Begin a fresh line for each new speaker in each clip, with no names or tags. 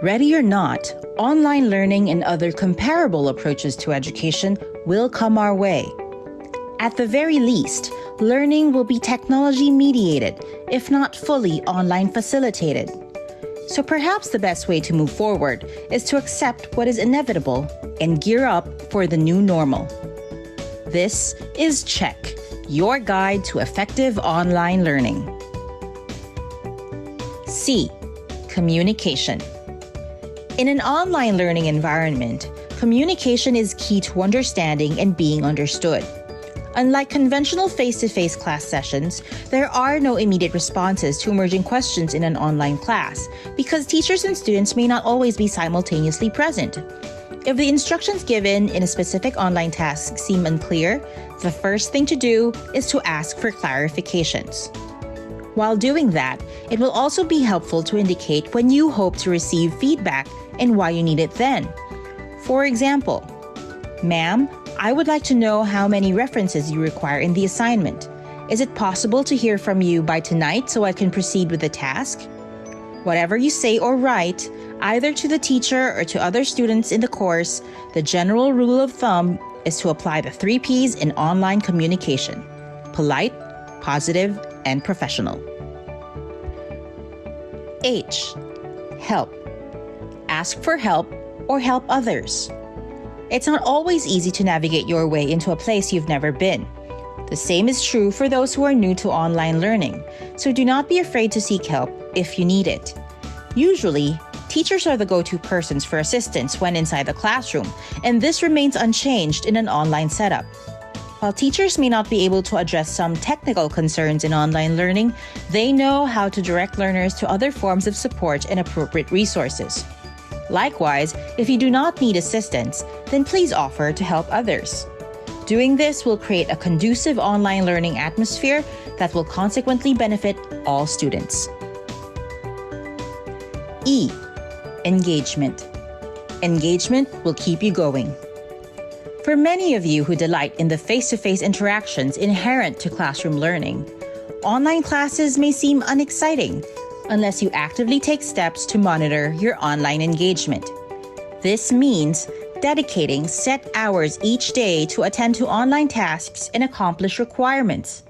Ready or not, online learning and other comparable approaches to education will come our way. At the very least, learning will be technology mediated, if not fully online facilitated. So perhaps the best way to move forward is to accept what is inevitable and gear up for the new normal. This is Check, your guide to effective online learning. C. Communication. In an online learning environment, communication is key to understanding and being understood. Unlike conventional face-to-face class sessions, there are no immediate responses to emerging questions in an online class because teachers and students may not always be simultaneously present. If the instructions given in a specific online task seem unclear, the first thing to do is to ask for clarifications. While doing that, it will also be helpful to indicate when you hope to receive feedback and why you need it then. For example, "Ma'am, I would like to know how many references you require in the assignment. Is it possible to hear from you by tonight so I can proceed with the task?" Whatever you say or write, either to the teacher or to other students in the course, the general rule of thumb is to apply the 3 Ps in online communication: polite, positive, and professional. H. Help. Ask for help or help others. It's not always easy to navigate your way into a place you've never been. The same is true for those who are new to online learning, so do not be afraid to seek help if you need it. Usually, teachers are the go-to persons for assistance when inside the classroom, and this remains unchanged in an online setup. While teachers may not be able to address some technical concerns in online learning, they know how to direct learners to other forms of support and appropriate resources. Likewise, if you do not need assistance, then please offer to help others. Doing this will create a conducive online learning atmosphere that will consequently benefit all students. E. Engagement. Engagement will keep you going. For many of you who delight in the face-to-face interactions inherent to classroom learning, online classes may seem unexciting unless you actively take steps to monitor your online engagement. This means dedicating set hours each day to attend to online tasks and accomplish requirements.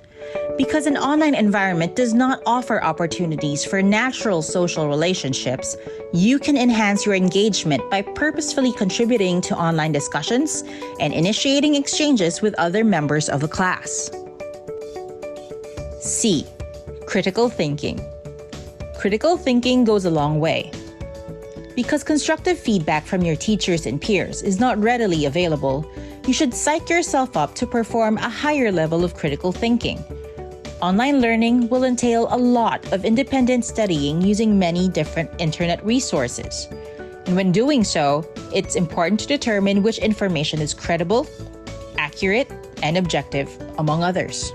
Because an online environment does not offer opportunities for natural social relationships, you can enhance your engagement by purposefully contributing to online discussions and initiating exchanges with other members of the class. C. Critical thinking. Critical thinking goes a long way. Because constructive feedback from your teachers and peers is not readily available, you should psych yourself up to perform a higher level of critical thinking. Online learning will entail a lot of independent studying using many different internet resources. And when doing so, it's important to determine which information is credible, accurate, and objective, among others.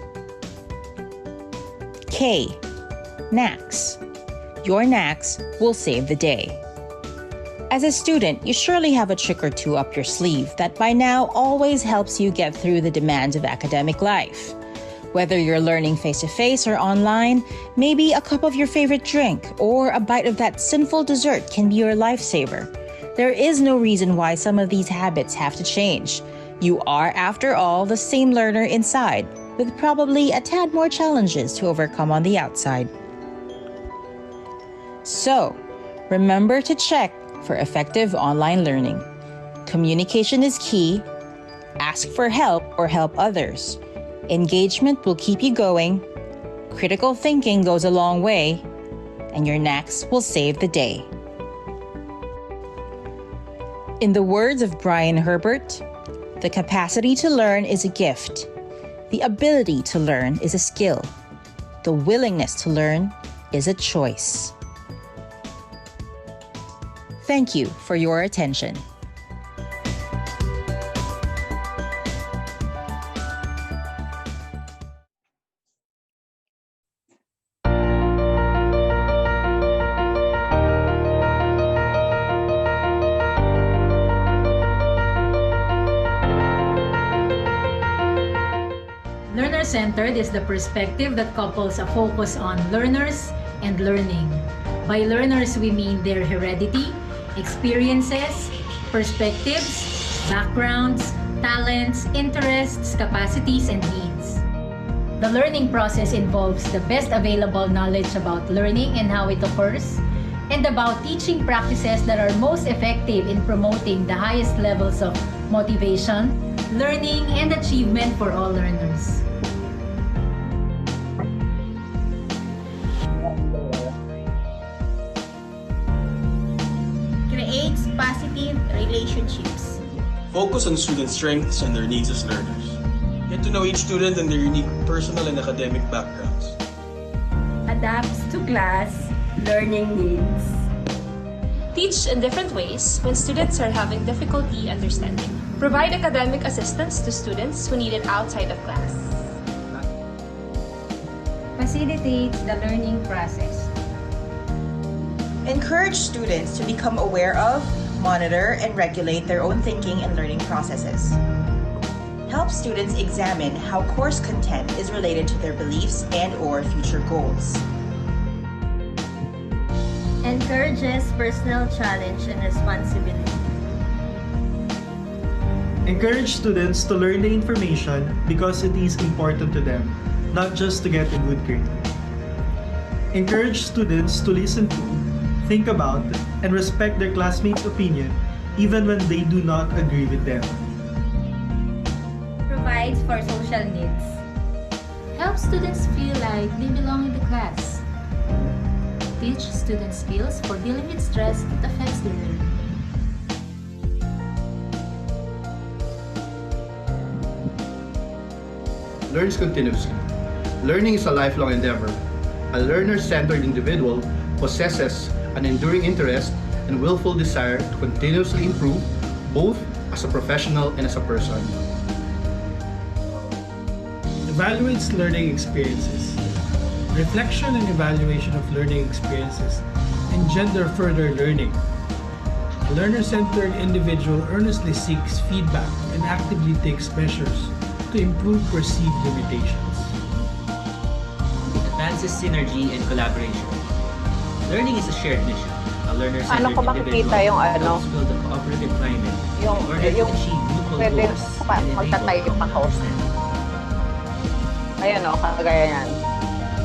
K. Knacks. Your knacks will save the day. As a student, you surely have a trick or two up your sleeve that by now always helps you get through the demands of academic life. Whether you're learning face-to-face or online, maybe a cup of your favorite drink or a bite of that sinful dessert can be your lifesaver. There is no reason why some of these habits have to change. You are, after all, the same learner inside, with probably a tad more challenges to overcome on the outside. So, remember to check for effective online learning. Communication is key. Ask for help or help others. Engagement will keep you going. Critical thinking goes a long way. And your knacks will save the day. In the words of Brian Herbert, the capacity to learn is a gift. The ability to learn is a skill. The willingness to learn is a choice. Thank you for your attention.
LearnerCentered is the perspective that couples a focus on learners and learning. By learners, we mean their heredity, experiences, perspectives, backgrounds, talents, interests, capacities, and needs. The learning process involves the best available knowledge about learning and how it occurs, and about teaching practices that are most effective in promoting the highest levels of motivation, learning, and achievement for all learners.
Creates positive relationships.
Focus on student strengths and their needs as learners. Get to know each student and their unique personal and academic backgrounds.
Adapts to class learning needs.
Teach in different ways when students are having difficulty understanding. Provide academic assistance to students who need it outside of class.
Facilitates the learning process.
Encourage students to become aware of, monitor, and regulate their own thinking and learning processes. Help students examine how course content is related to their beliefs and/or future goals.
Encourages personal challenge and responsibility.
Encourage students to learn the information because it is important to them, not just to get a good grade. Encourage students to listen to, think about, and respect their classmates' opinion even when they do not agree with them.
Provides for social needs.
Helps students feel like they belong in the class. Teach students skills for dealing with stress that affects their learning.
Learns continuously. Learning is a lifelong endeavor. A learner-centered individual possesses an enduring interest and willful desire to continuously improve both as a professional and as a person.
Evaluates learning experiences. Reflection and evaluation of learning experiences engender further learning. A learner-centered individual earnestly seeks feedback and actively takes measures to improve perceived limitations.
Advances synergy and collaboration. Learning is a shared mission. A learner-centered
Ko makikita yung
helps build a cooperative climate in order to achieve mutual
pwede
goals and enable
magtatay pa
common
ko.
understanding.
Ayun o, kagaya yan.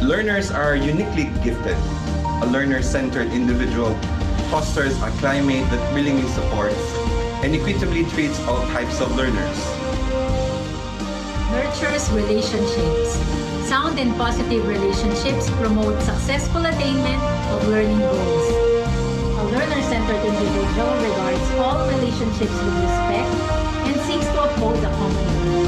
Learners are uniquely gifted. A learner-centered individual fosters a climate that willingly supports and equitably treats all types of learners.
Nurtures relationships. Sound and positive relationships promote successful attainment of learning goals. A learner-centered individual regards all relationships with respect and seeks to uphold the common good.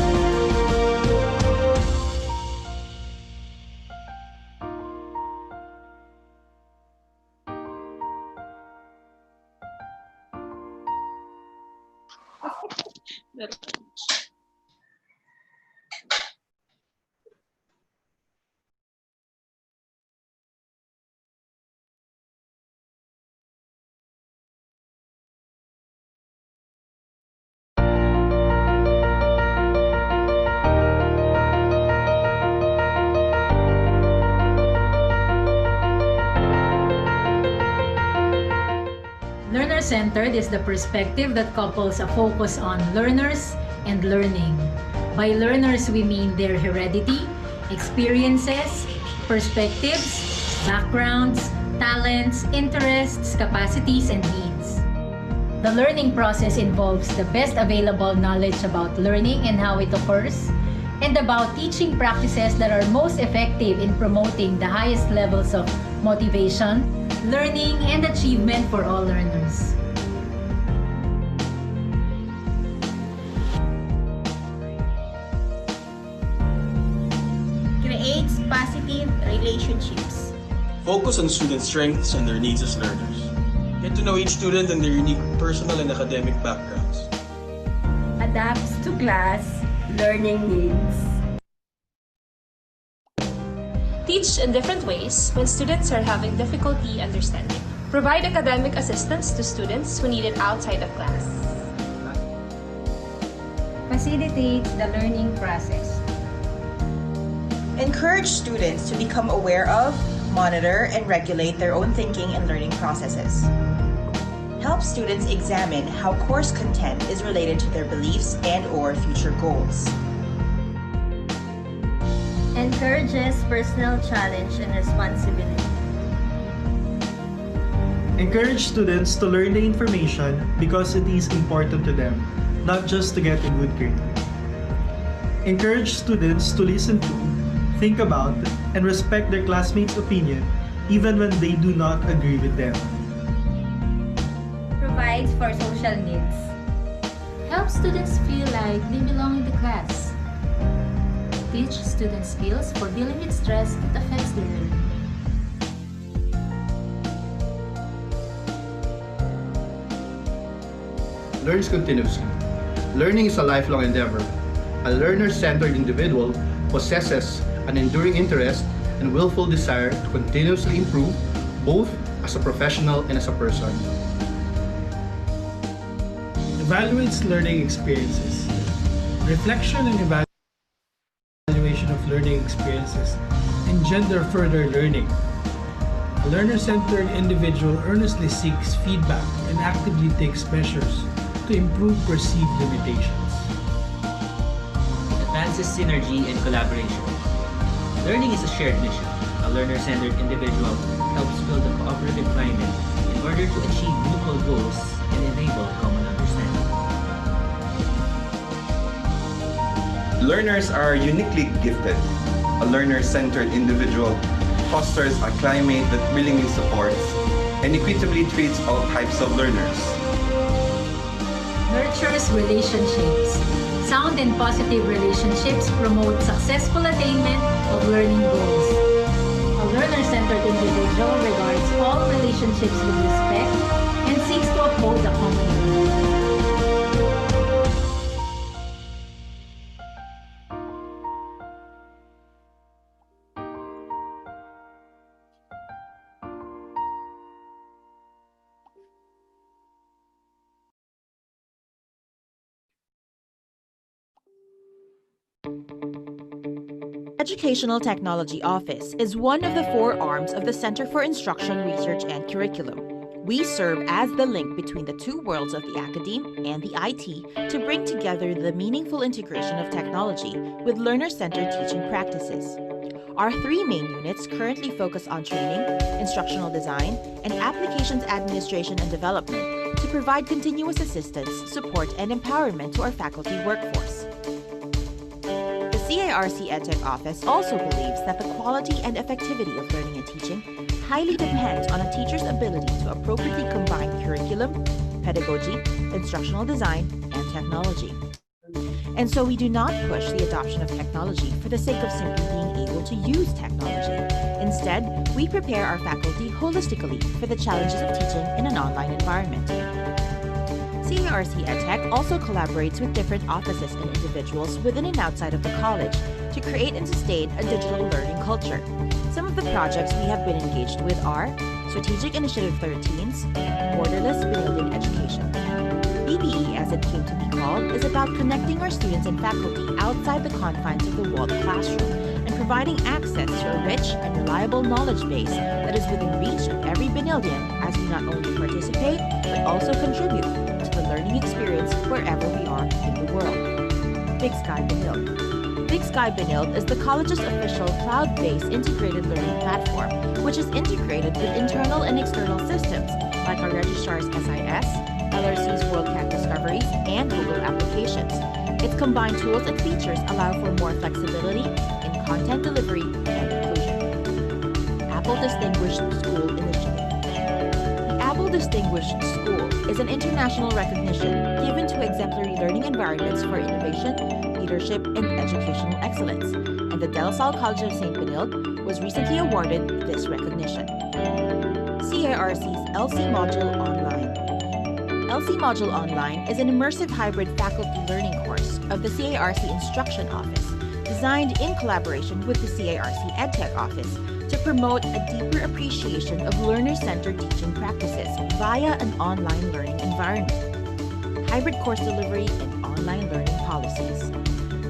Learner-centered is the perspective that couples a focus on learners and learning. By learners, we mean their heredity, experiences, perspectives, backgrounds, talents, interests, capacities, and needs. The learning process involves the best available knowledge about learning and how it occurs, and about teaching practices that are most effective in promoting the highest levels of motivation, learning, and achievement for all learners.
Creates positive relationships.
Focus on student strengths and their needs as learners. Get to know each student and their unique personal and academic backgrounds.
Adapts to class learning needs.
Teach in different ways when students are having difficulty understanding. Provide academic assistance to students who need it outside of class.
Facilitates the learning process.
Encourage students to become aware of, monitor and regulate their own thinking and learning processes. Help students examine how course content is related to their beliefs and/or future goals.
Encourages personal challenge and responsibility.
Encourage students to learn the information because it is important to them, not just to get a good grade. Encourage students to listen to, think about, and respect their classmates' opinion even when they do not agree with them.
Provides for social needs.
Help students feel like they belong in the class. Teach students skills for dealing with stress that affects their learning.
Learns continuously. Learning is a lifelong endeavor. A learner-centered individual possesses an enduring interest and willful desire to continuously improve both as a professional and as a person.
Evaluates learning experiences. Reflection and evaluation of learning experiences engender further learning. A learner-centered individual earnestly seeks feedback and actively takes measures to improve perceived limitations.
It advances synergy and collaboration. Learning is a shared mission. A learner-centered individual helps build a cooperative climate in order to achieve mutual goals and enable common understanding.
Learners are uniquely gifted. A learner-centered individual fosters a climate that willingly supports and equitably treats all types of learners.
Nurtures relationships. Sound and positive relationships promote successful attainment of learning goals. A learner-centered individual regards all relationships with respect and seeks to uphold the common good.
Educational Technology Office is one of the 4 arms of the Center for Instruction, Research, and Curriculum. We serve as the link between the 2 worlds of the academe and the IT to bring together the meaningful integration of technology with learner-centered teaching practices. Our 3 main units currently focus on training, instructional design, and applications administration and development to provide continuous assistance, support, and empowerment to our faculty workforce. The CARC EdTech Office also believes that the quality and effectivity of learning and teaching highly depends on a teacher's ability to appropriately combine curriculum, pedagogy, instructional design, and technology. And so we do not push the adoption of technology for the sake of simply being able to use technology. Instead, we prepare our faculty holistically for the challenges of teaching in an online environment. CARC EdTech also collaborates with different offices and individuals within and outside of the college to create and sustain a digital learning culture. Some of the projects we have been engaged with are Strategic Initiative 13's Borderless Benildean Education. BBE, as it came to be called, is about connecting our students and faculty outside the confines of the walled classroom and providing access to a rich and reliable knowledge base that is within reach of every Benildean as we not only participate but also contribute to the learning experience wherever we are in the world. Big Sky Benilde. Big Sky Benilde is the college's official cloud-based integrated learning platform, which is integrated with internal and external systems like our registrar's SIS, LRC's WorldCat Discoveries, and Google applications. Its combined tools and features allow for more flexibility in content delivery and inclusion. Apple Distinguished School Initiative. The Apple Distinguished School is an international recognition given to exemplary learning environments for innovation, leadership, and educational excellence, and the De La Salle College of St. Benilde was recently awarded this recognition. CARC's LC Module Online. LC Module Online is an immersive hybrid faculty learning course of the CARC Instruction Office, designed in collaboration with the CARC EdTech Office to promote a deeper appreciation of learner-centered teaching practices via an online learning environment. Hybrid course delivery and online learning policies.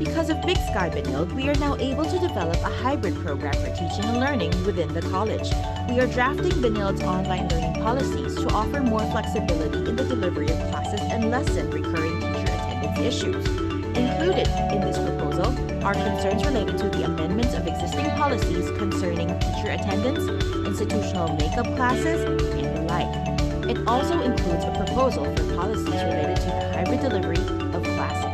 Because of Big Sky Benild, we are now able to develop a hybrid program for teaching and learning within the college. We are drafting Benild's online learning policies to offer more flexibility in the delivery of classes and lessen recurring teacher attendance issues. Included in this proposal are concerns related to the amendments of existing policies concerning teacher attendance, institutional makeup classes, and the like. It also includes a proposal for policies related to the hybrid delivery of classes.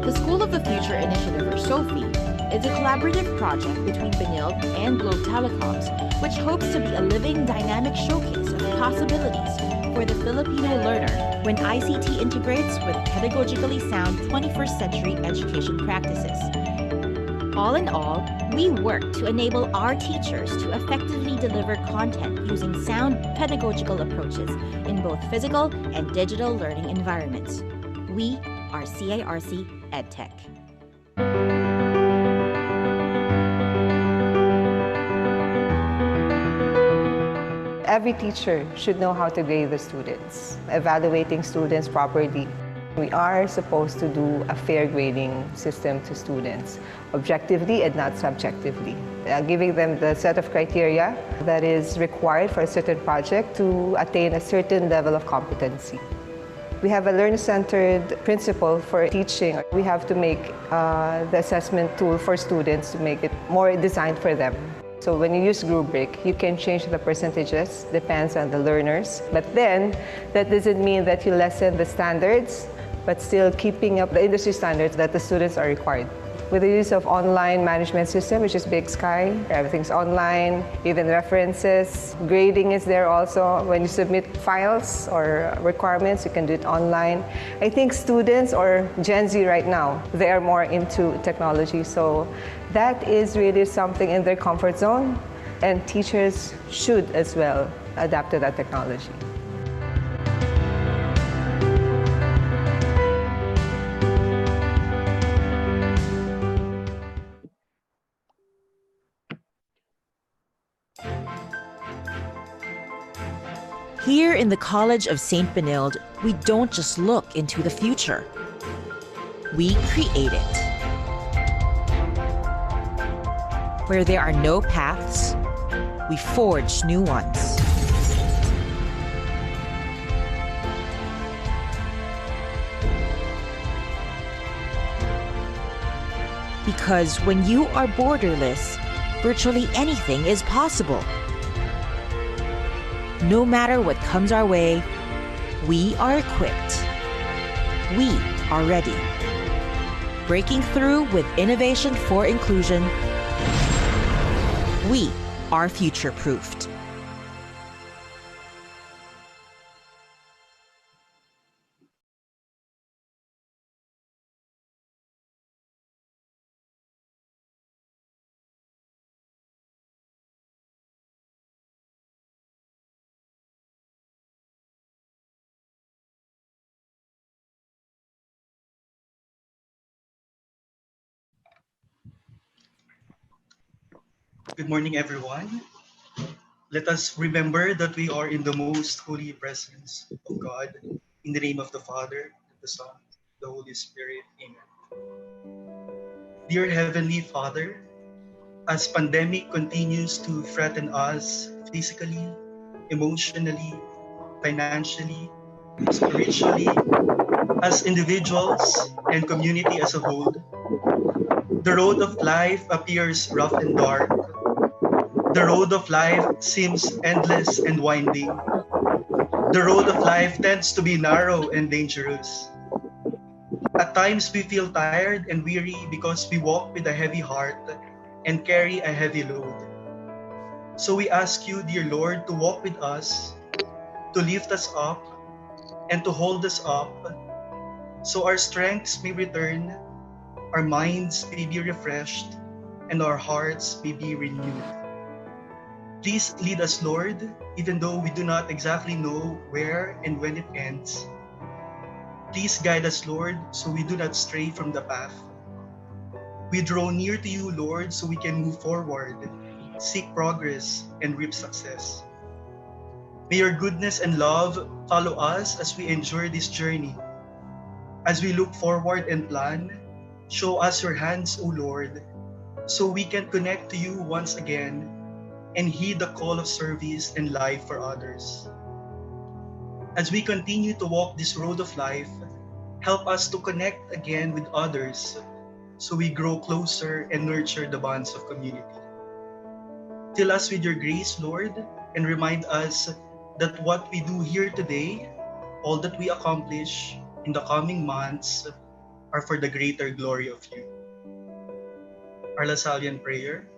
The School of the Future Initiative, or SOFI, is a collaborative project between Benild and Globe Telecoms, which hopes to be a living, dynamic showcase of possibilities for the Filipino learner when ICT integrates with pedagogically sound 21st century education practices. All in all, we work to enable our teachers to effectively deliver content using sound pedagogical approaches in both physical and digital learning environments. We are CARC EdTech.
Every teacher should know how to grade the students, evaluating students properly. We are supposed to do a fair grading system to students, objectively and not subjectively, giving them the set of criteria that is required for a certain project to attain a certain level of competency. We have a learner-centered principle for teaching. We have to make the assessment tool for students to make it more designed for them. So when you use rubric, you can change the percentages, depends on the learners. But then, that doesn't mean that you lessen the standards, but still keeping up the industry standards that the students are required. With the use of online management system, which is Big Sky, everything's online, even references. Grading is there also. When you submit files or requirements, you can do it online. I think students or Gen Z right now, they are more into technology. So that is really something in their comfort zone, and teachers should as well adapt to that technology.
Here in the College of St. Benild, we don't just look into the future. We create it. Where there are no paths, we forge new ones. Because when you are borderless, virtually anything is possible. No matter what comes our way, we are equipped. We are ready. Breaking through with innovation for inclusion, we are future-proofed.
Good morning, everyone. Let us remember that we are in the most holy presence of God. In the name of the Father, the Son, the Holy Spirit. Amen. Dear Heavenly Father, as pandemic continues to threaten us physically, emotionally, financially, spiritually, as individuals and community as a whole, the road of life appears rough and dark. The road of life seems endless and winding. The road of life tends to be narrow and dangerous. At times we feel tired and weary because we walk with a heavy heart and carry a heavy load. So we ask you, dear Lord, to walk with us, to lift us up, and to hold us up, so our strengths may return, our minds may be refreshed, and our hearts may be renewed. Please lead us, Lord, even though we do not exactly know where and when it ends. Please guide us, Lord, so we do not stray from the path. We draw near to you, Lord, so we can move forward, seek progress, and reap success. May your goodness and love follow us as we endure this journey. As we look forward and plan, show us your hands, O Lord, so we can connect to you once again and heed the call of service and life for others. As we continue to walk this road of life, help us to connect again with others so we grow closer and nurture the bonds of community. Fill us with your grace, Lord, and remind us that what we do here today, all that we accomplish in the coming months, are for the greater glory of you. Our Lasallian prayer.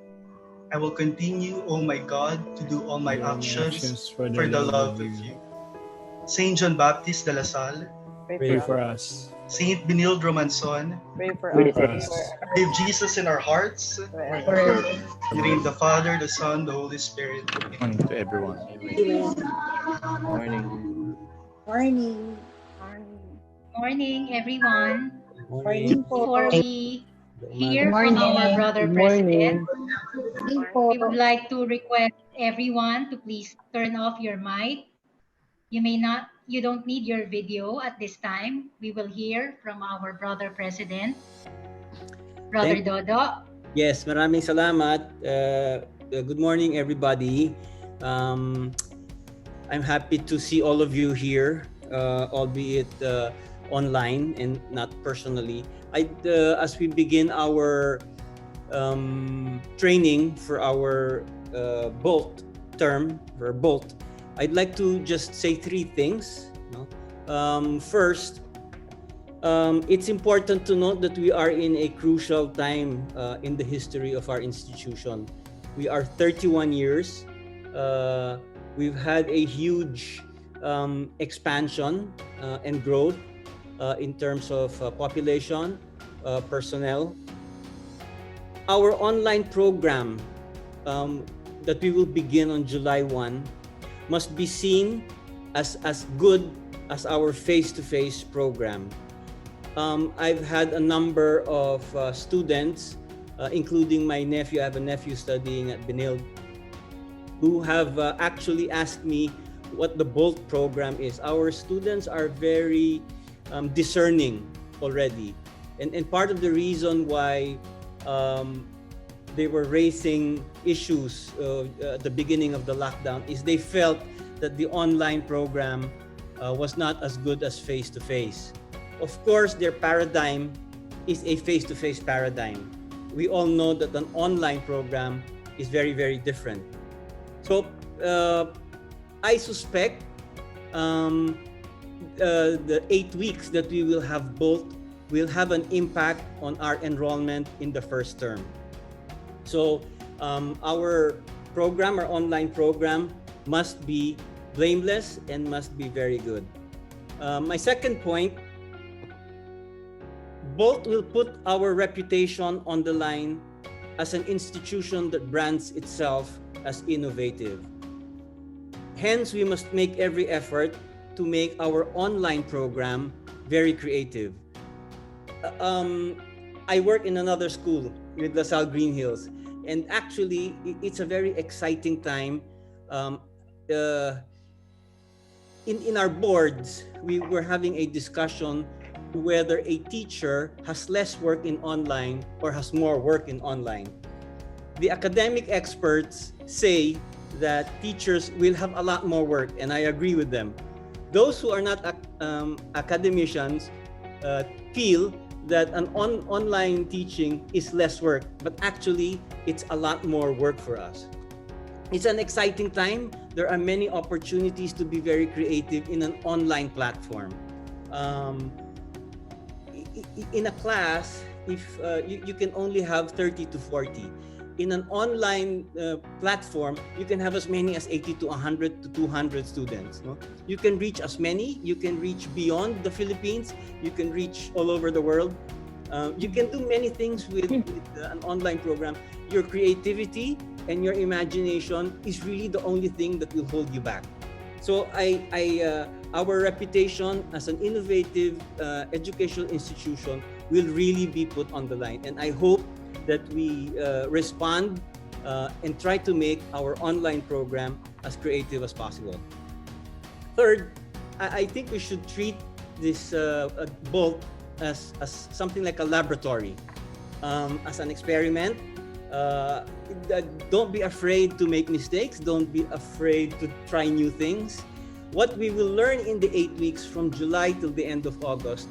I will continue, O my God, to do all my actions for the love of you. Saint John Baptist de La Salle,
Pray for us.
Saint Benilde Romanson,
Pray for
Pray
us.
for us.
live Jesus in our hearts. In the name of the Father, the Son, the Holy Spirit.
Morning to everyone.
Morning.
Morning.
Morning, everyone.
Morning.
Before we hear from our brother president, we would like to request everyone to please turn off your mic. You don't need your video at this time. We will hear from our brother president, Brother Dodo.
Yes, maraming salamat. Good morning, everybody. I'm happy to see all of you here, albeit online and not personally. As we begin our training for our BOLT term, for BOLT, I'd like to just say three things. First, it's important to note that we are in a crucial time in the history of our institution. We are 31 years. We've had a huge expansion and growth in terms of population, personnel. Our online program that we will begin on July 1 must be seen as good as our face-to-face program. I've had a number of students, including my nephew. I have a nephew studying at Benildean, who have actually asked me what the BOLT program is. Our students are very discerning already. And part of the reason why they were raising issues at the beginning of the lockdown is they felt that the online program was not as good as face-to-face. Of course, their paradigm is a face-to-face paradigm. We all know that an online program is very, very different. So I suspect the 8 weeks that we will have both will have an impact on our enrollment in the first term. So our program, our online program, must be blameless and must be very good. My second point, BOLT will put our reputation on the line as an institution that brands itself as innovative. Hence, we must make every effort to make our online program very creative. I work in another school with LaSalle Green Hills, and actually, it's a very exciting time. In our boards, we were having a discussion whether a teacher has less work in online or has more work in online. The academic experts say that teachers will have a lot more work, and I agree with them. Those who are not academicians feel that an online teaching is less work, but actually it's a lot more work for us. It's an exciting time. There are many opportunities to be very creative in an online platform. In a class, if you can only have 30 to 40. In an online platform, you can have as many as 80 to 100 to 200 students. No? You can reach as many. You can reach beyond the Philippines. You can reach all over the world. You can do many things with an online program. Your creativity and your imagination is really the only thing that will hold you back. So our reputation as an innovative educational institution will really be put on the line. And I hope that we respond and try to make our online program as creative as possible. Third, I think we should treat this BOLT as something like a laboratory, as an experiment. Don't be afraid to make mistakes. Don't be afraid to try new things. What we will learn in the 8 weeks from July till the end of August,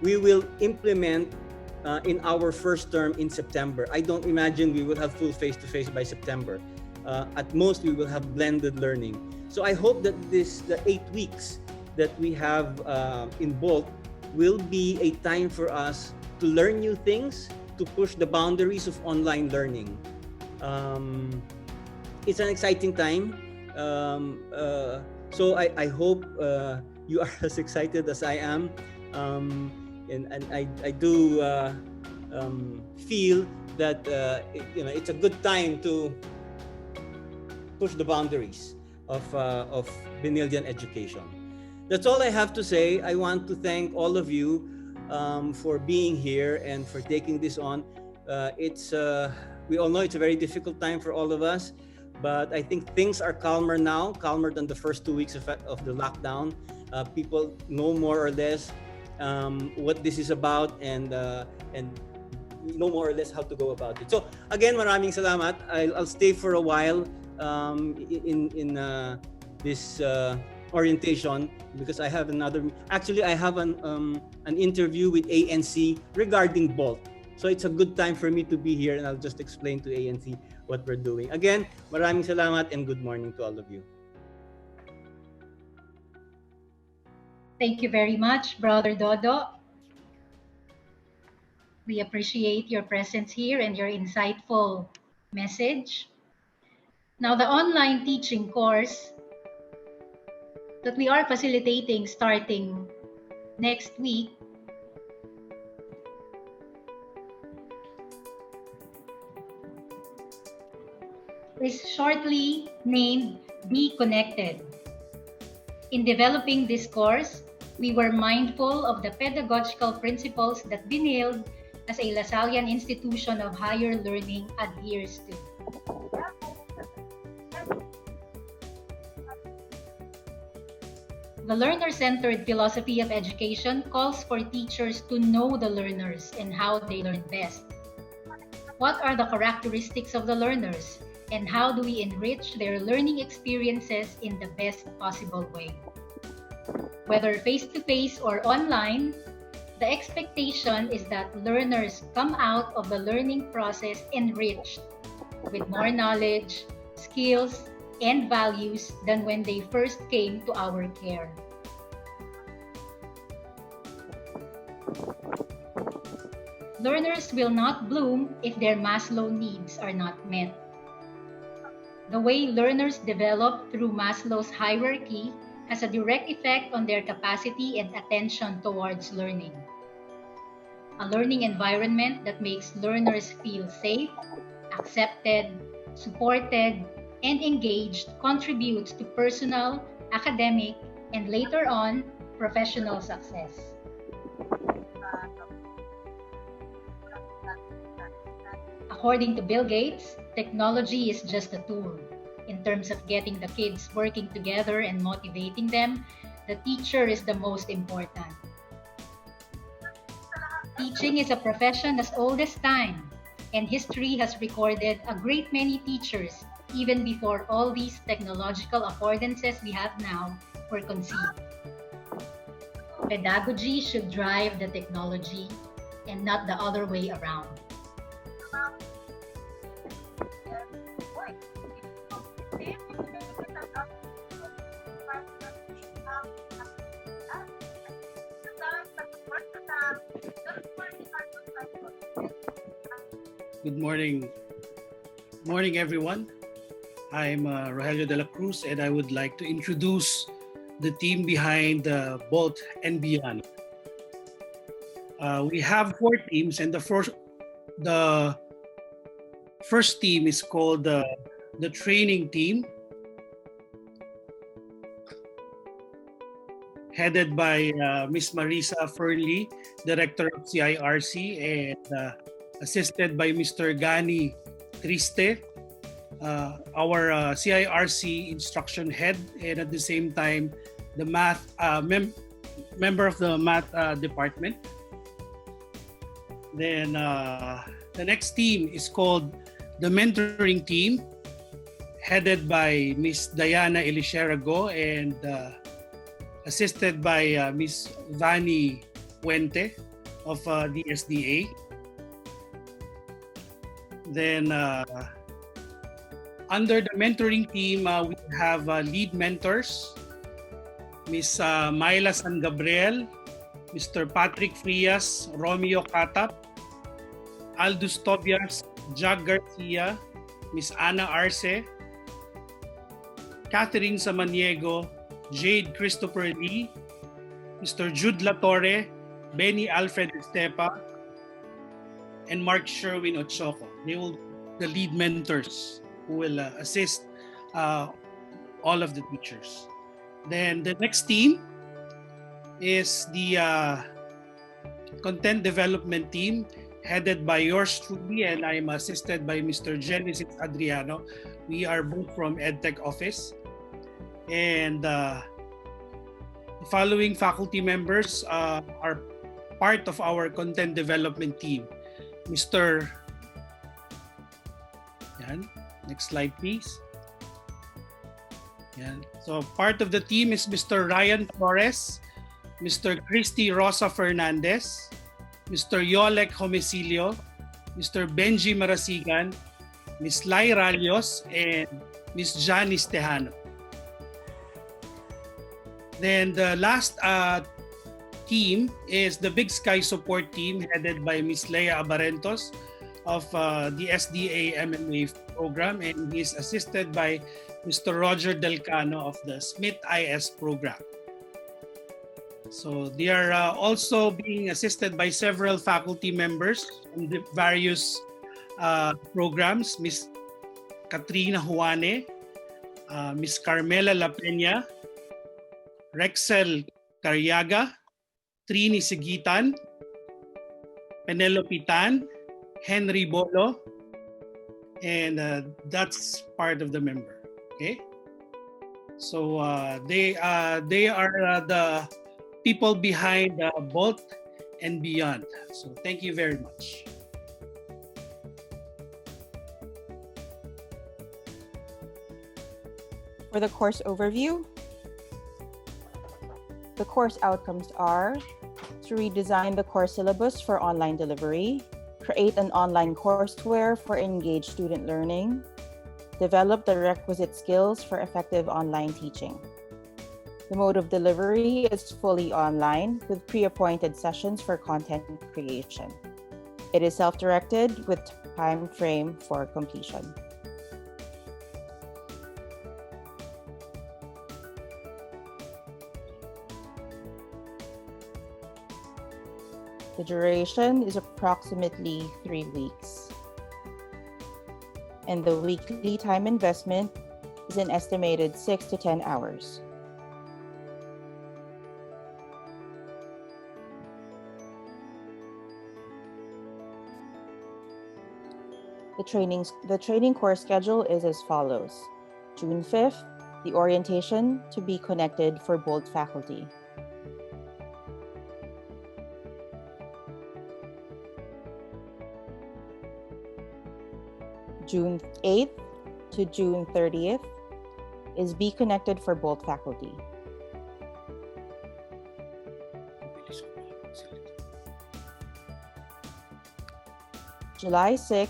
we will implement in our first term in September. I don't imagine we will have full face-to-face by September. At most, we will have blended learning. So I hope that the 8 weeks that we have in BOLT will be a time for us to learn new things, to push the boundaries of online learning. It's an exciting time. So I hope you are as excited as I am. And I do feel that it's a good time to push the boundaries of Benildean education. That's all I have to say. I want to thank all of you for being here and for taking this on. We all know it's a very difficult time for all of us, but I think things are calmer now, calmer than the first 2 weeks of the lockdown. People know more or less what this is about and know more or less how to go about it. So again, maraming salamat. I'll stay for a while in this orientation because I have I have an interview with ANC regarding BOLT. So it's a good time for me to be here and I'll just explain to ANC what we're doing. Again, maraming salamat and good morning to all of you.
Thank you very much, Brother Dodo. We appreciate your presence here and your insightful message. Now, the online teaching course that we are facilitating starting next week is shortly named BeConnectED. In developing this course, we were mindful of the pedagogical principles that Benilde, as a Lasallian institution of higher learning, adheres to. The learner-centered philosophy of education calls for teachers to know the learners and how they learn best. What are the characteristics of the learners, and how do we enrich their learning experiences in the best possible way? Whether face-to-face or online, the expectation is that learners come out of the learning process enriched with more knowledge, skills, and values than when they first came to our care. Learners will not bloom if their Maslow needs are not met. The way learners develop through Maslow's hierarchy has a direct effect on their capacity and attention towards learning. A learning environment that makes learners feel safe, accepted, supported, and engaged contributes to personal, academic, and later on, professional success. According to Bill Gates, technology is just a tool. In terms of getting the kids working together and motivating them, the teacher is the most important. Teaching is a profession as old as time, and history has recorded a great many teachers even before all these technological affordances we have now were conceived. Pedagogy should drive the technology and not the other way around.
Good morning. Morning, everyone. I'm Rogelio de la Cruz, and I would like to introduce the team behind BOLT and Beyond. We have 4 teams, and the first team is called the training team, headed by Ms. Marisa Fernley, Director of CIRC, and assisted by Mr. Gani Triste, our CIRC instruction head, and at the same time, the math
member of the math department. Then the next team is called the mentoring team, headed by Miss Diana Elisherago and assisted by Miss Vani Puente of the SDA. Then under the mentoring team, we have lead mentors, Miss Myla San Gabriel, Mr. Patrick Frias, Romeo Katap, Aldous Tobias, Jack Garcia, Miss Ana Arce, Catherine Samaniego, Jade Christopher Lee, Mr. Jude Latorre, Benny Alfred Estepa, and Mark Sherwin Ochoco. They will be the lead mentors who will assist all of the teachers. Then the next team is the content development team, headed by yours truly, and I'm assisted by Mr. Genesis Adriano. We are both from EdTech office. And the following faculty members are part of our content development team. Mr. Yan. Next slide, please. Yan. So part of the team is Mr. Ryan Torres, Mr. Christy Rosa Fernandez, Mr. Yolek Homicilio, Mr. Benji Marasigan, Ms. Lai Ralios, and Ms. Janice Tejano. Then the last team is the Big Sky support team, headed by Ms. Leia Abarentos of the SDA MMA program, and he is assisted by Mr. Roger Delcano of the Smith IS program. So they are also being assisted by several faculty members in the various programs, Ms. Katrina Juane, Ms. Carmela La Peña, Rexel Carriaga, Trini Sigitan, Penelope Tan, Henry Bolo, and that's part of the member. Okay, so they are the people behind Bolt and Beyond. So thank you very much.
For the course overview, the course outcomes are to redesign the course syllabus for online delivery, create an online courseware for engaged student learning, develop the requisite skills for effective online teaching. The mode of delivery is fully online with pre-appointed sessions for content creation. It is self-directed with time frame for completion. The duration is approximately 3 weeks. And the weekly time investment is an estimated 6 to 10 hours. The training course schedule is as follows. June 5th, the orientation to be connected for Bolt faculty. June 8th to June 30th is Be Connected for Bolt faculty. July 6th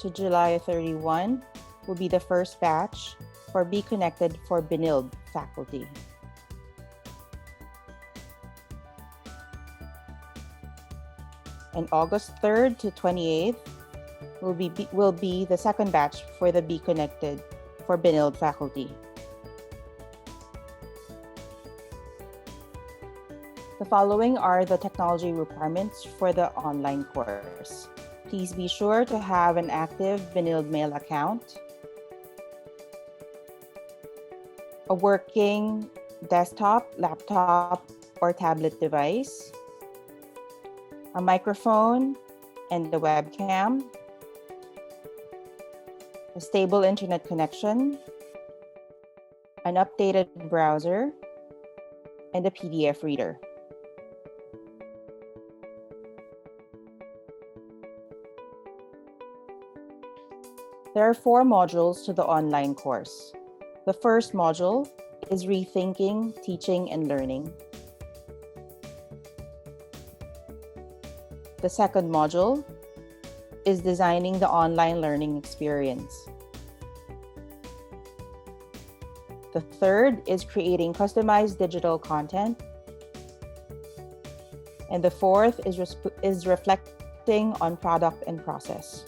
to July 31 will be the first batch for Be Connected for Benildean faculty. And August 3rd to 28th will be the second batch for the Be Connected for Benildean faculty. The following are the technology requirements for the online course. Please be sure to have an active Benilde Mail account, a working desktop, laptop, or tablet device, a microphone and a webcam, a stable internet connection, an updated browser, and a PDF reader. There are 4 modules to the online course. The first module is Rethinking Teaching and Learning. The second module is Designing the Online Learning Experience. The third is Creating Customized Digital Content. And the fourth is Reflecting on Product and Process.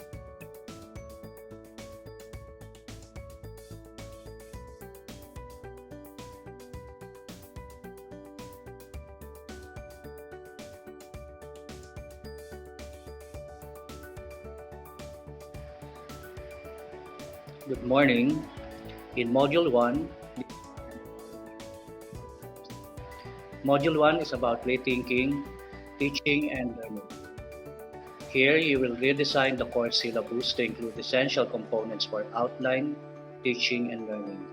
Good morning. In Module 1, Module 1 is about rethinking, teaching, and learning. Here, you will redesign the course syllabus to include essential components for outline, teaching, and learning.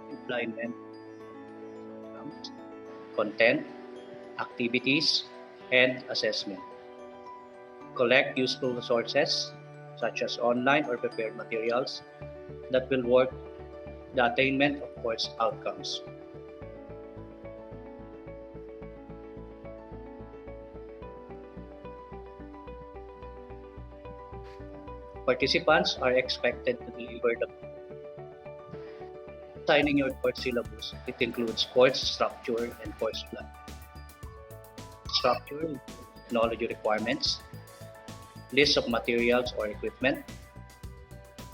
Employment, content, activities, and assessment. Collect useful resources, such as online or prepared materials, that will work the attainment of course outcomes. Participants are expected to deliver the designing your course syllabus. It includes course structure and course plan. Structure, technology requirements, list of materials or equipment,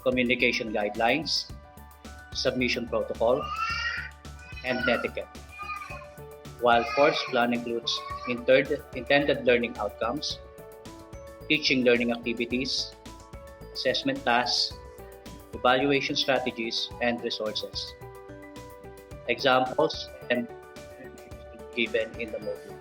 communication guidelines, submission protocol, and etiquette. While course plan includes intended learning outcomes, teaching learning activities, assessment tasks, evaluation strategies, and resources. Examples and given in the module.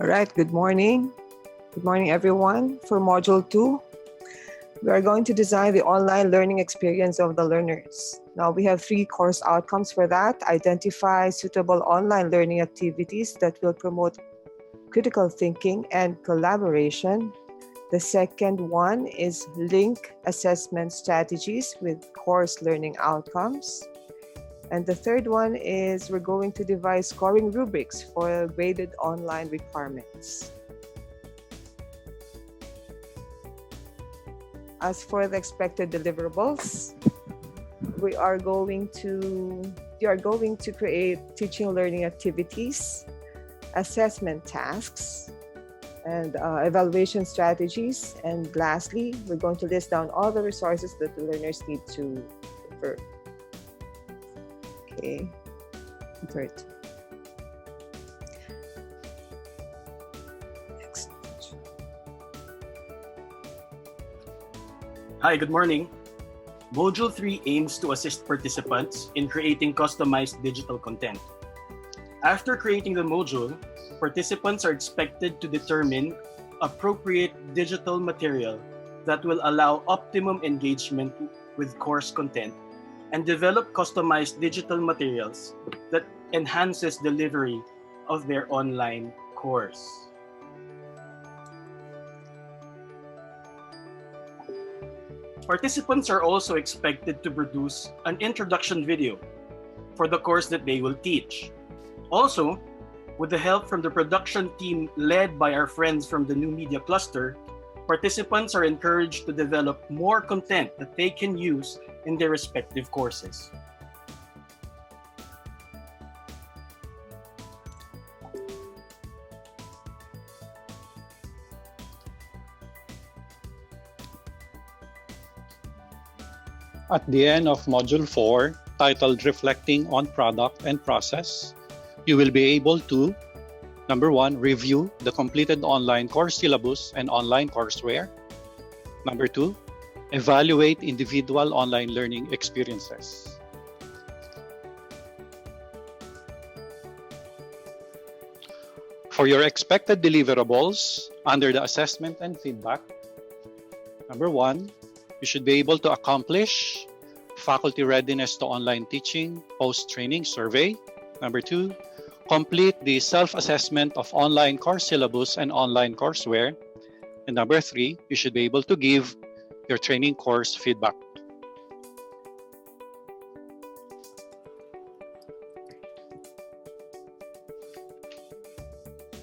All right, good morning. Good morning, everyone. For Module 2, we are going to design the online learning experience of the learners. Now, we have 3 course outcomes for that. Identify suitable online learning activities that will promote critical thinking and collaboration. The second one is link assessment strategies with course learning outcomes. And the third one is we're going to devise scoring rubrics for graded online requirements. As for the expected deliverables, you are going to create teaching learning activities, assessment tasks, and evaluation strategies. And lastly, we're going to list down all the resources that the learners need to refer. Okay, third. Next.
Hi, good morning. Module 3 aims to assist participants in creating customized digital content. After creating the module, participants are expected to determine appropriate digital material that will allow optimum engagement with course content and develop customized digital materials that enhances delivery of their online course. Participants are also expected to produce an introduction video for the course that they will teach. Also, with the help from the production team led by our friends from the New Media Cluster, participants are encouraged to develop more content that they can use in their respective courses.
At the end of Module 4, titled Reflecting on Product and Process, you will be able to, number 1, review the completed online course syllabus and online courseware. Number 2, evaluate individual online learning experiences. For your expected deliverables under the assessment and feedback, number 1, you should be able to accomplish faculty readiness to online teaching post-training survey. Number 2, complete the self-assessment of online course syllabus and online courseware. And number 3, you should be able to give your training course feedback.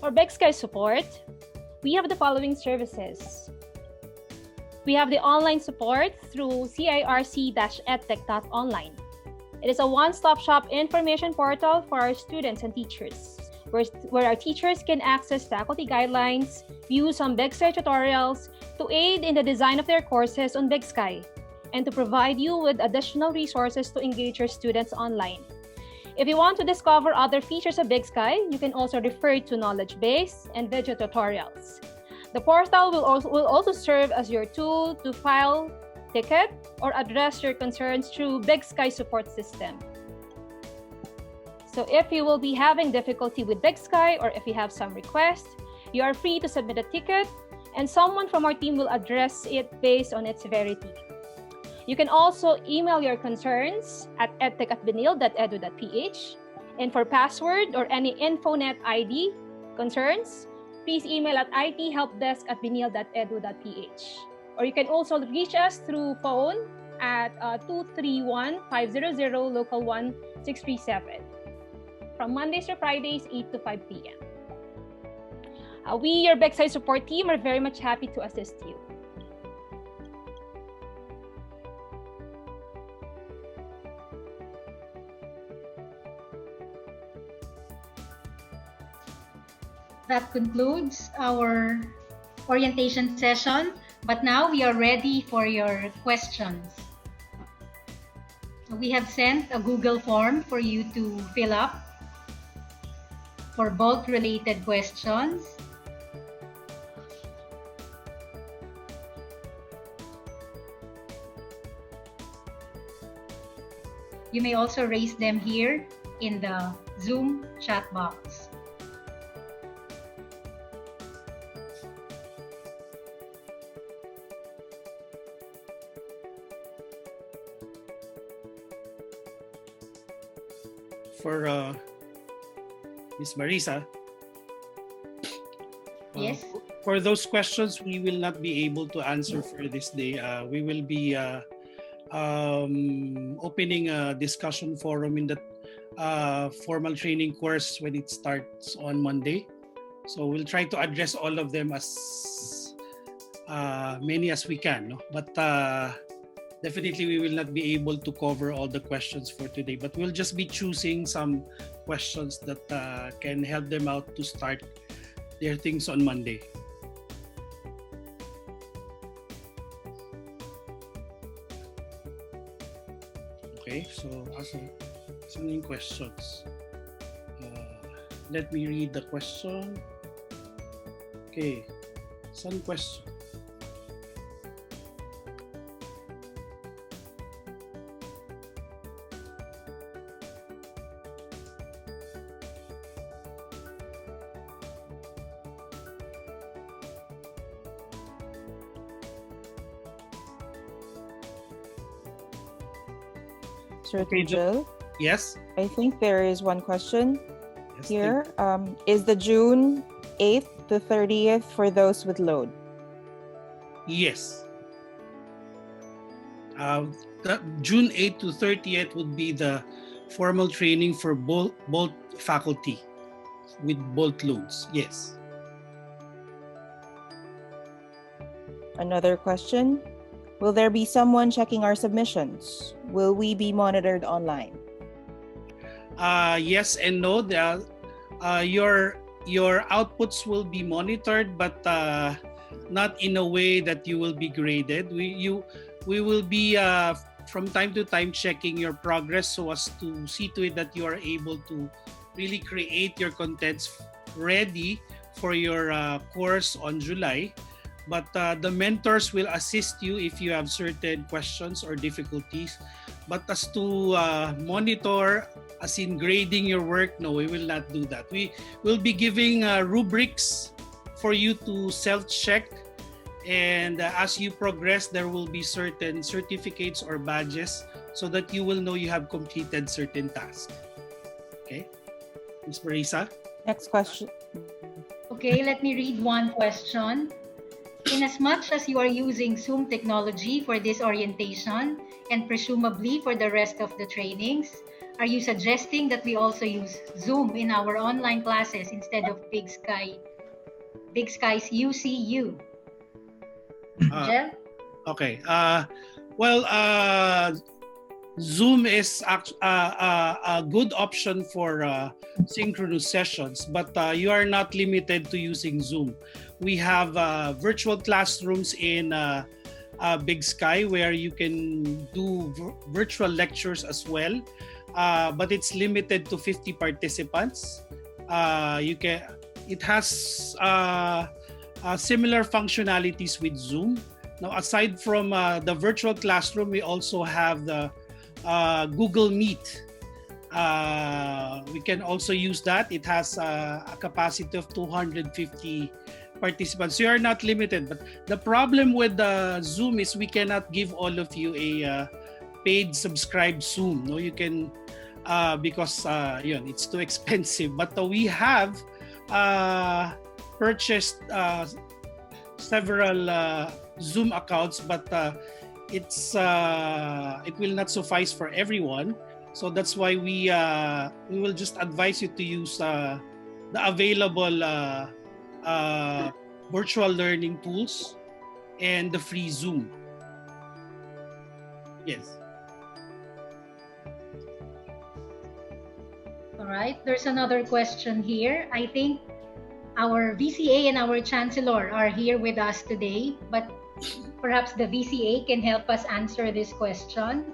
For BeCSky support, we have the following services. We have the online support through circ-edtech.online. It is a one-stop shop information portal for our students and teachers, where our teachers can access faculty guidelines, view some BeCSky tutorials to aid in the design of their courses on BeCSky, and to provide you with additional resources to engage your students online. If you want to discover other features of BeCSky, you can also refer to knowledge base and video tutorials. The portal will also serve as your tool to file, ticket, or address your concerns through BeCSky support system. So if you will be having difficulty with BeCSky, or if you have some request, you are free to submit a ticket, and someone from our team will address it based on its severity. You can also email your concerns at edtech@benil.edu.ph. And for password or any InfoNet ID concerns, please email at ithelpdesk@benil.edu.ph. Or you can also reach us through phone at 231-500 local 1637 from Mondays to Fridays, 8 to 5 p.m. We, your BeCSky support team, are very much happy to assist you.
That concludes our orientation session, but now we are ready for your questions. We have sent a Google form for you to fill up for bolt-related questions. You may also raise them here in the Zoom chat box.
For Ms. Marisa,
yes.
For those questions we will not be able to answer for this day. We will be opening a discussion forum in the formal training course when it starts on Monday. So we'll try to address all of them as many as we can. No? But definitely we will not be able to cover all the questions for today. But we'll just be choosing some questions that can help them out to start their things on Monday. Okay, so some questions. Let me read the question. Okay, some question.
Sir Jill?
Yes?
I think there is one question here. Is the June 8th to 30th for those with load?
Yes. The June 8th to 30th would be the formal training for both faculty with both loads. Yes.
Another question. Will there be someone checking our submissions? Will we be monitored online?
Yes and no. Your outputs will be monitored, but not in a way that you will be graded. We will be from time to time checking your progress so as to see to it that you are able to really create your contents ready for your course on July. But the mentors will assist you if you have certain questions or difficulties. But as to monitor, as in grading your work, no, we will not do that. We will be giving rubrics for you to self-check. And as you progress, there will be certain certificates or badges so that you will know you have completed certain tasks. Okay, Ms. Marisa?
Next question.
Okay, let me read one question. Inasmuch as you are using Zoom technology for this orientation and presumably for the rest of the trainings, are you suggesting that we also use Zoom in our online classes instead of Big Sky's UCU? Jel?
Okay. Well, Zoom is a good option for synchronous sessions, but you are not limited to using Zoom. We have virtual classrooms in Big Sky where you can do virtual lectures as well, but it's limited to 50 participants. It has similar functionalities with Zoom. Now, aside from the virtual classroom, we also have the Google Meet. We can also use that. It has a capacity of 250 participants. So you are not limited. But the problem with Zoom is we cannot give all of you a paid subscribed Zoom. No, you can because it's too expensive. But we have purchased several Zoom accounts, but it will not suffice for everyone. So that's why we will just advise you to use the available virtual learning tools and the free Zoom. Yes.
All right, there's another question here. I think our VCA and our Chancellor are here with us today, but perhaps the VCA can help us answer this question.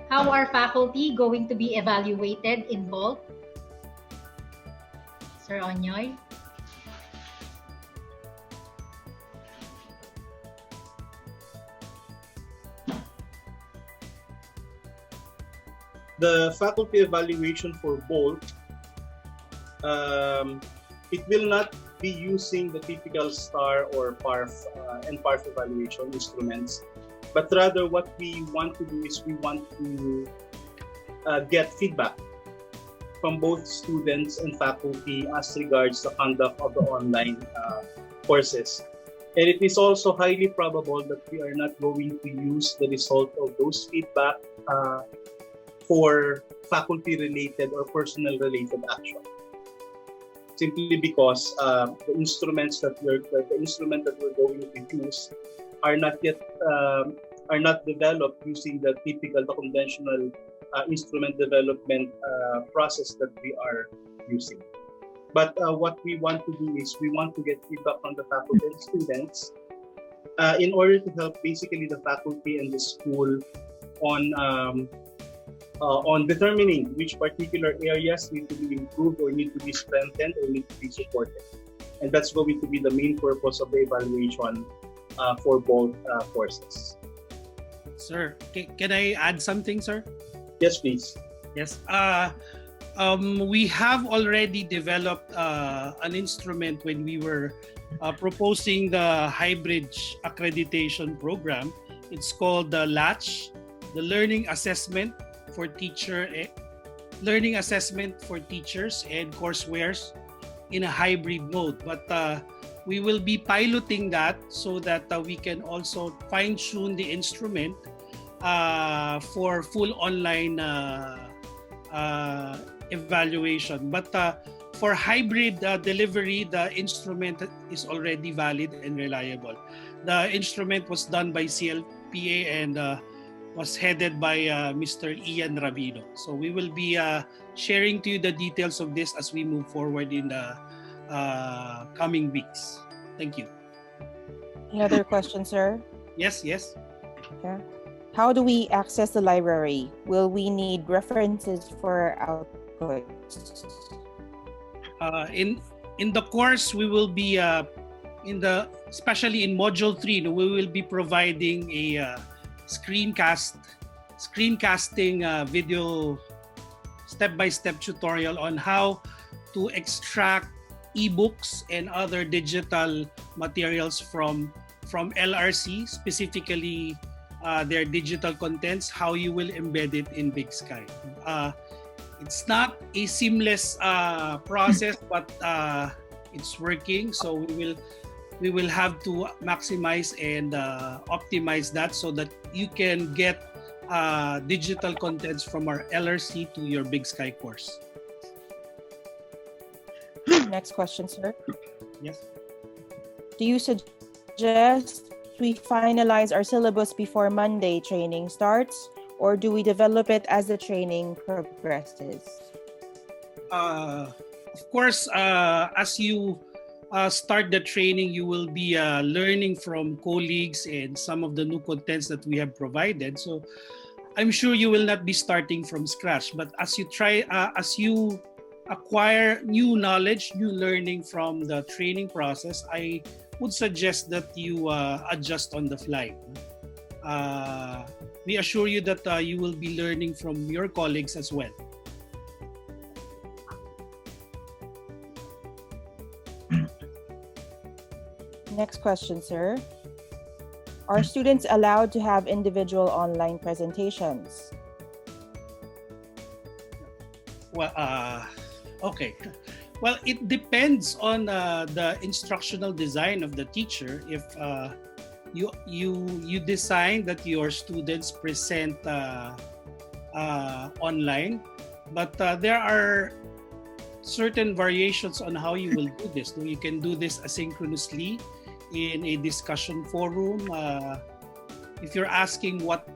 How are faculty going to be evaluated in bulk? Sir Onyoy?
The faculty evaluation for BOLT, it will not be using the typical STAR or PARF and PARF evaluation instruments, but rather what we want to do is we want to get feedback from both students and faculty as regards the conduct of the online courses. And it is also highly probable that we are not going to use the result of those feedback for faculty-related or personnel-related action. Simply because the instrument that we're going to use are not yet developed using the typical, the conventional instrument development process that we are using. But what we want to do is we want to get feedback from the faculty and students in order to help basically the faculty and the school on determining which particular areas need to be improved or need to be strengthened or need to be supported. And that's going to be the main purpose of the evaluation for both courses.
Sir, can I add something, sir?
Yes, please.
Yes. We have already developed an instrument when we were proposing the hybrid accreditation program. It's called the LATCH, the Learning Assessment for Learning Assessment for Teachers and Coursewares in a hybrid mode. But we will be piloting that so that we can also fine-tune the instrument for full online evaluation. But for hybrid delivery, the instrument is already valid and reliable. The instrument was done by CLPA and was headed by Mr. Ian Rabino. So we will be sharing to you the details of this as we move forward in the coming weeks. Thank you.
Any other questions, sir?
Yes.
Yeah. How do we access the library? Will we need references for outputs?
In the course, we will be especially in Module 3, we will be providing a screencasting video step-by-step tutorial on how to extract ebooks and other digital materials from LRC, specifically their digital contents, how you will embed it in Big Sky. It's not a seamless process, but it's working. So we will have to maximize and optimize that so that you can get digital contents from our LRC to your Big Sky course.
Next question, sir.
Yes.
Do you suggest we finalize our syllabus before Monday training starts, or do we develop it as the training progresses?
Of course, as you start the training, you will be learning from colleagues and some of the new contents that we have provided. So I'm sure you will not be starting from scratch, but as you acquire new knowledge, new learning from the training process, I would suggest that you adjust on the fly. We assure you that you will be learning from your colleagues as well.
Next question, sir. Are students allowed to have individual online presentations?
Well, okay. Well, it depends on the instructional design of the teacher. If you design that your students present online, but there are certain variations on how you will do this. So you can do this asynchronously in a discussion forum. If you're asking what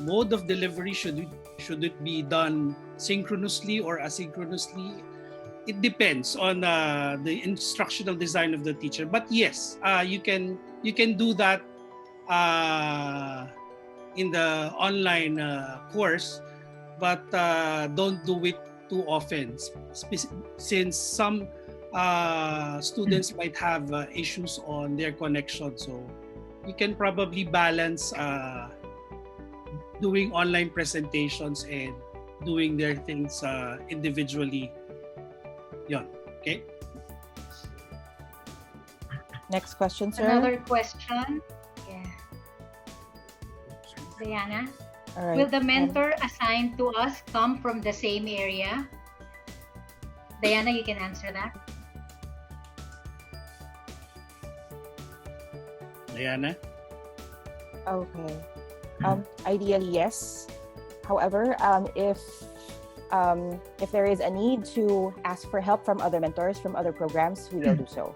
mode of delivery should it be done synchronously or asynchronously, it depends on the instructional design of the teacher. But yes, you can do that in the online course, but don't do it too often, since some students might have issues on their connection. So you can probably balance doing online presentations and doing their things individually. Yon. Okay.
Next question, sir.
Another question. Yeah. Diana,
all right.
Will the mentor assigned to us come from the same area? Diana, you can answer that.
Diana?
Okay. Ideally, yes. However, if there is a need to ask for help from other mentors, from other programs, we will do so.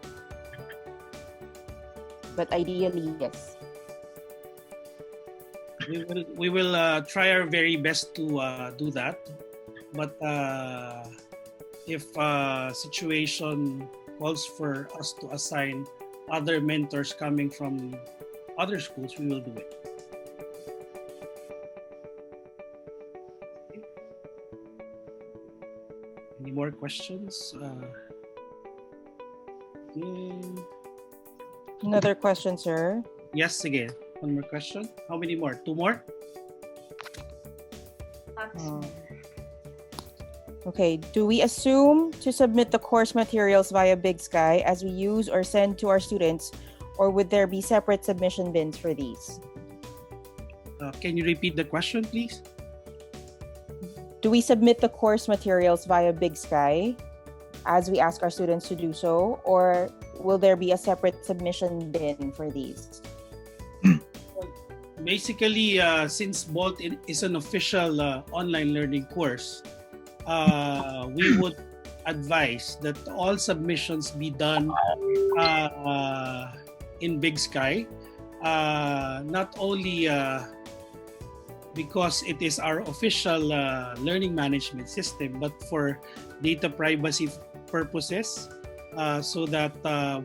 But ideally, yes.
We will try our very best to do that. But if situation calls for us to assign other mentors coming from other schools, we will do it. Any more questions?
Another question, sir.
Yes, again. One more question. How many more? Two more?
Okay. Do we assume to submit the course materials via Big Sky as we use or send to our students, or would there be separate submission bins for these?
Can you repeat the question, please?
Do we submit the course materials via Big Sky as we ask our students to do so, or will there be a separate submission bin for these?
Basically, since BOLT is an official online learning course, we would advise that all submissions be done in Big Sky, not only because it is our official learning management system, but for data privacy purposes, so that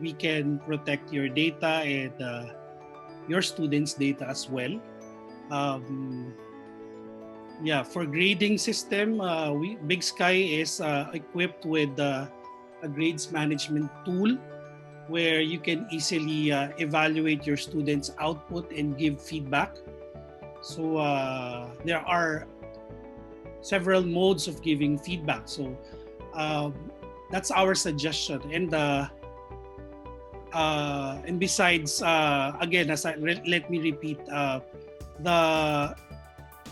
we can protect your data and your students' data as well. For grading system, Big Sky is equipped with a grades management tool where you can easily evaluate your students' output and give feedback. So there are several modes of giving feedback. So that's our suggestion. And besides, again, let me repeat, the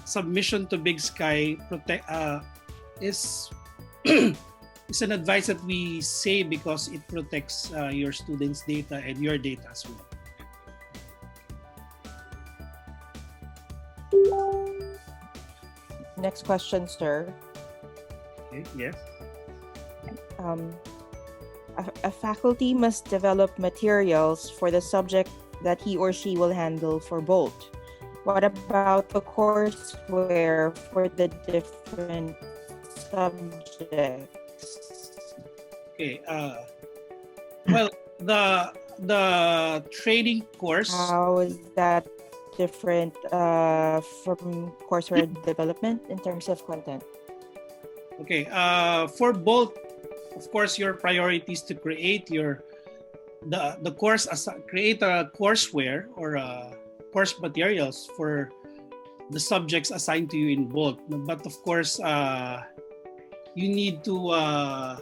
submission to Big Sky is is an advice that we say because it protects your students' data and your data as well.
Next question, sir.
Okay, yes.
A faculty must develop materials for the subject that he or she will handle for BOLT. What about the courseware for the different subjects?
Okay. Well, the training course.
How is that different from courseware development in terms of content?
Okay. For BOLT, of course, your priority is to create the course, create a courseware or course materials for the subjects assigned to you in BOLT. But of course, you need to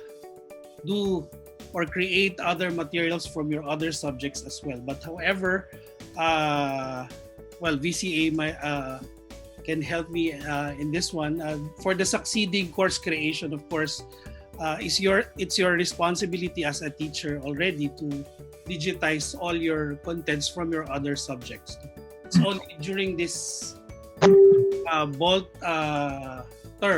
do or create other materials from your other subjects as well. But however, VCA can help me in this one. For the succeeding course creation, of course, it's your responsibility as a teacher already to digitize all your contents from your other subjects. It's only during this BOLT